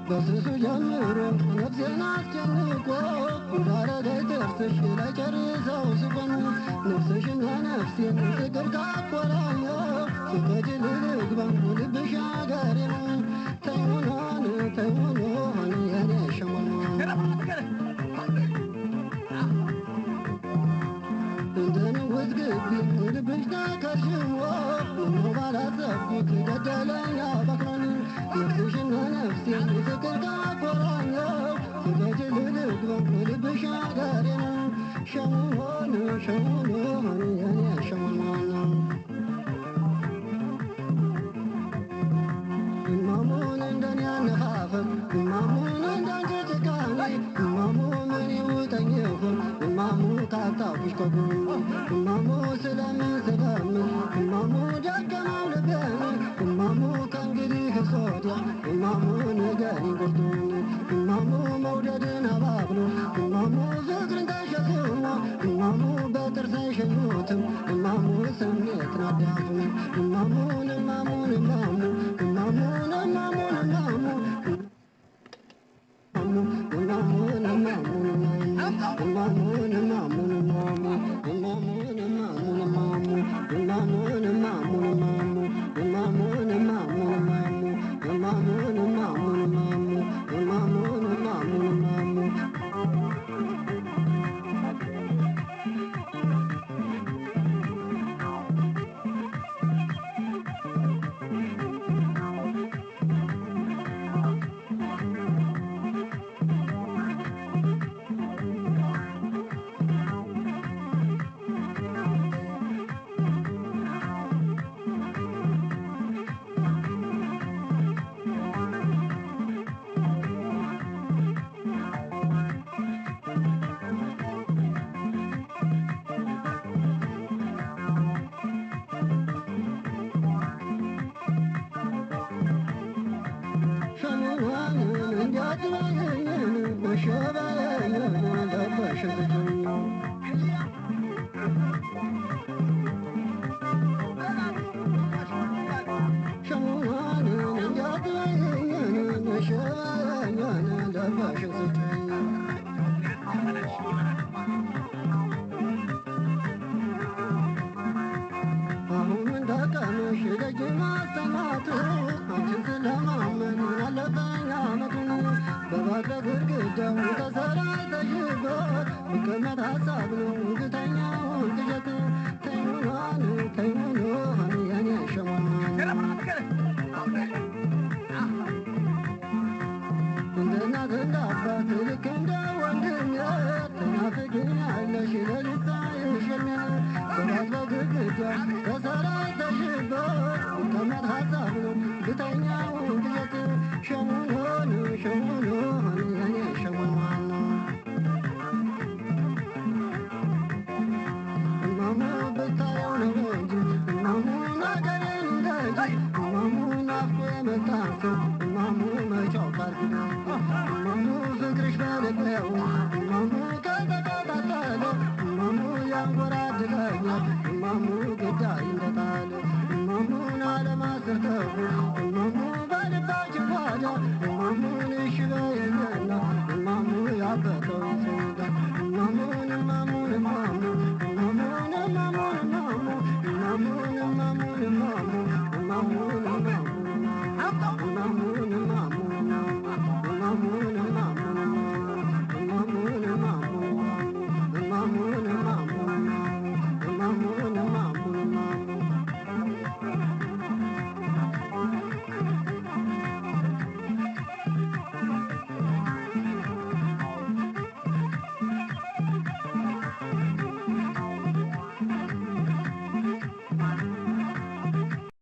በስሱ ጀምሮ ነፍሴን አስጨንቆ እንዳረገኝ ጥርስሽ ላይ ጨርሰው ስቆም ነፍስሽና ነፍሴን ፍቅር ካቆራኘው ፍቀጅ ልግባ ልብሽ አገሬ ነው ተይሆኖን የኔ ሸሞኖ እንደንውዝ ግቢ ልብሽ ተከርሽሞ ምነው ባላሰብኩት ገደለኝ አባክሮን ነፍስሽና ነፍሴን ፍቅር ካቆራኘው ፍቀጅ ልግባ ልብሽ አገሬ ነው ሸሞኖን የኔ ሸሞኖ እማሙን እንደኔ አነፋፈር እማሙን እንዳንቺ ጭካኔ እማሙ ምን ይውጠኝ ይሆን እማሙ ካጣሁሽ ከጎኔ እማሙ ስለምን እማሙ ደከመው ልቤን እማሙ ከእንግዲህ ወዲያ እማሙ ንገሪኝ ቁርጡን እማሙ መውደድን አባብሎ እማሙ ፍቅርን ተሸክሞ እማሙ በጥርስ አይሸኙትም እማሙ ስሜትን አዳፍኖ እማሙን Mamu,